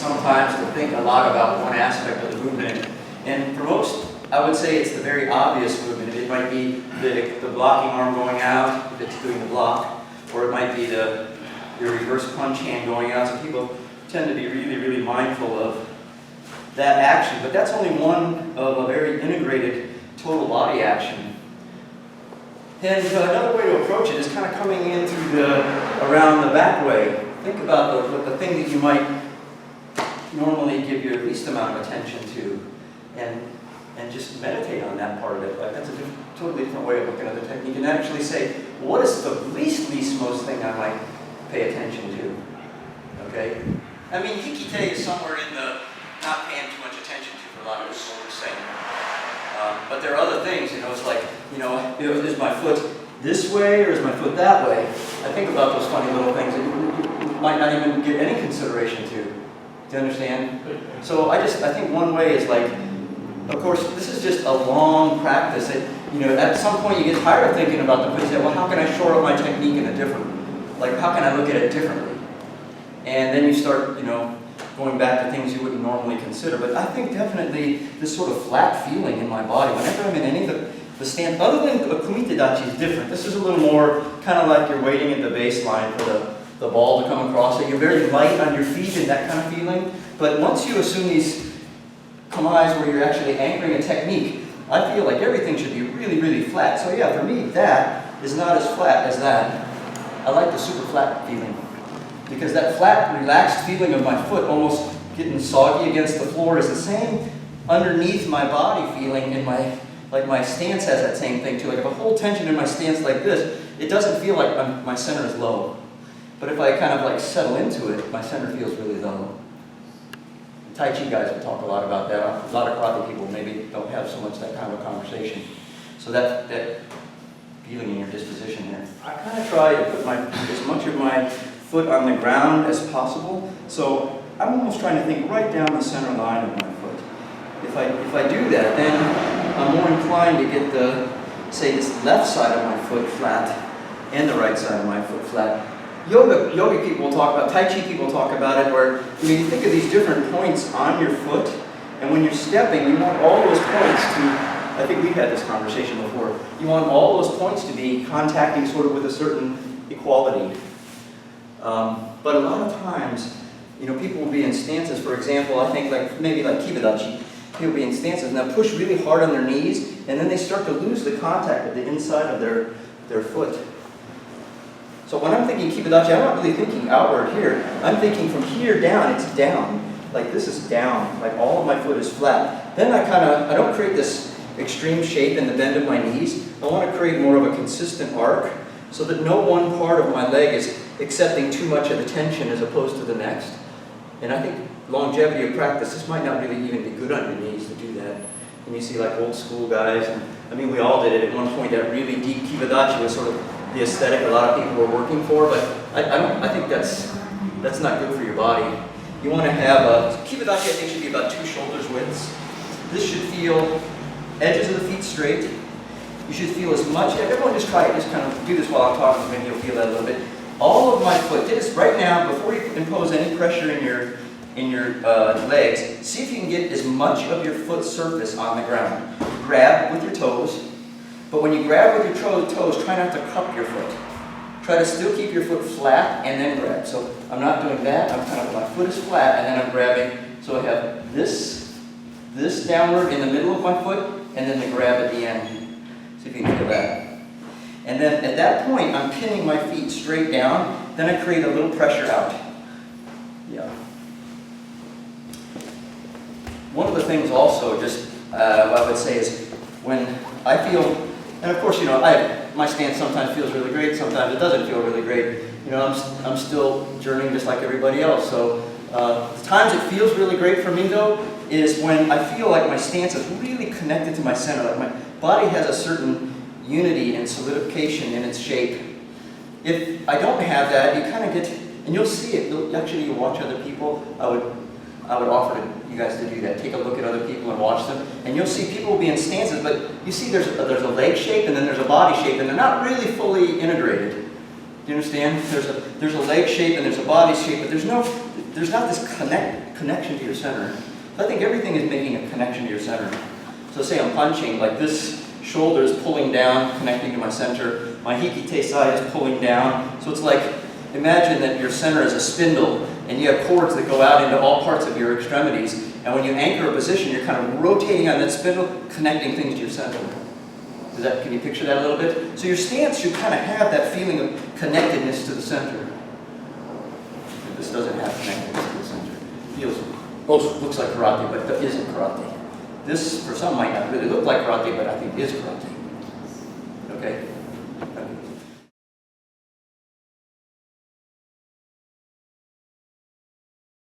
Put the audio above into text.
sometimes to think a lot about one aspect of the movement. And for most, I would say it's the very obvious movement. It might be the blocking arm going out, if it's doing the block, or it might be your reverse punch hand going out. So people tend to be really, really mindful of that action. But that's only one of a very integrated total body action. And another way to approach it is kind of coming in through around the back way. Think about the thing that you might normally give your least amount of attention to, and just meditate on that part of it. Like that's a totally different way of looking at the technique, and actually say, what is the least most thing I might pay attention to? Okay? I mean, hikite is somewhere in the not paying too much attention to for a lot of us, what we're saying. But there are other things, it's like, is my foot this way or is my foot that way? I think about those funny little things that you might not even give any consideration to. Do you understand? So I think one way is like, of course, this is just a long practice. At some point you get tired of thinking about the foot. You say, well, how can I shore up my technique in a different, like how can I look at it differently? And then you start, going back to things you wouldn't normally consider. But I think definitely this sort of flat feeling in my body, whenever I'm in any of the stand, other than the kumite dachi is different. This is a little more kind of like you're waiting at the baseline for the ball to come across. So you're very light on your feet and that kind of feeling. But once you assume these kamais where you're actually anchoring a technique, I feel like everything should be really, really flat. So yeah, for me, that is not as flat as that. I like the super flat feeling. Because that flat, relaxed feeling of my foot almost getting soggy against the floor is the same underneath my body feeling in my stance has that same thing too. Like if I hold tension in my stance like this, it doesn't feel like my center is low. But if I kind of like settle into it, my center feels really low. The Tai Chi guys will talk a lot about that. A lot of karate people maybe don't have so much that kind of a conversation. So that feeling in your disposition there. I kind of try to put as much of my foot on the ground as possible. So I'm almost trying to think right down the center line of my foot. If I do that, then I'm more inclined to get this left side of my foot flat and the right side of my foot flat. Yoga people will talk about, Tai Chi people talk about it, where you think of these different points on your foot, and when you're stepping, you want all those points I think we've had this conversation before, you want all those points to be contacting sort of with a certain equality. But a lot of times, people will be in stances, for example, I think maybe like kibidachi. People will be in stances and they'll push really hard on their knees, and then they start to lose the contact with the inside of their foot. So when I'm thinking kibidachi, I'm not really thinking outward here. I'm thinking from here down, it's down. Like this is down, like all of my foot is flat. Then I don't create this extreme shape in the bend of my knees. I want to create more of a consistent arc so that no one part of my leg is accepting too much of the tension as opposed to the next. And I think longevity of practice, this might not really even be good on your knees to do that. And you see like old school guys, and we all did it at one point, that really deep kibidachi was sort of the aesthetic a lot of people were working for, but I think that's not good for your body. You want to have kibidachi, I think, should be about 2 shoulders widths. This should feel edges of the feet straight. You should feel as much, everyone just try it, just kind of do this while I'm talking, maybe you'll feel that a little bit. All of my foot, do this right now before you impose any pressure in your legs. See if you can get as much of your foot surface on the ground. Grab with your toes, but when you grab with your toes, try not to cup your foot. Try to still keep your foot flat and then grab. So I'm not doing that, my foot is flat and then I'm grabbing. So I have this downward in the middle of my foot and then the grab at the end. See if you can feel that. And then at that point, I'm pinning my feet straight down. Then I create a little pressure out. Yeah. One of the things also, I would say is when I feel, and of course, my stance sometimes feels really great, sometimes it doesn't feel really great. I'm still journeying just like everybody else. So the times it feels really great for me though, is when I feel like my stance is really connected to my center, like my body has a certain unity and solidification in its shape. If I don't have that, you kind of get, and you'll see it, you'll watch other people. I would offer you guys to do that. Take a look at other people and watch them, and you'll see people will be in stances, but you see there's a leg shape and then there's a body shape, and they're not really fully integrated. Do you understand? There's a leg shape and there's a body shape, but there's no, there's not this connection to your center. So I think everything is making a connection to your center. So say I'm punching, like this shoulder is pulling down, connecting to my center. My hikite side is pulling down. So it's like, imagine that your center is a spindle, and you have cords that go out into all parts of your extremities. And when you anchor a position, you're kind of rotating on that spindle, connecting things to your center. Can you picture that a little bit? So your stance should kind of have that feeling of connectedness to the center. This doesn't have connectedness to the center. Looks like karate, but it isn't karate. This, for some, might not really look like karate, but I think is karate. Okay?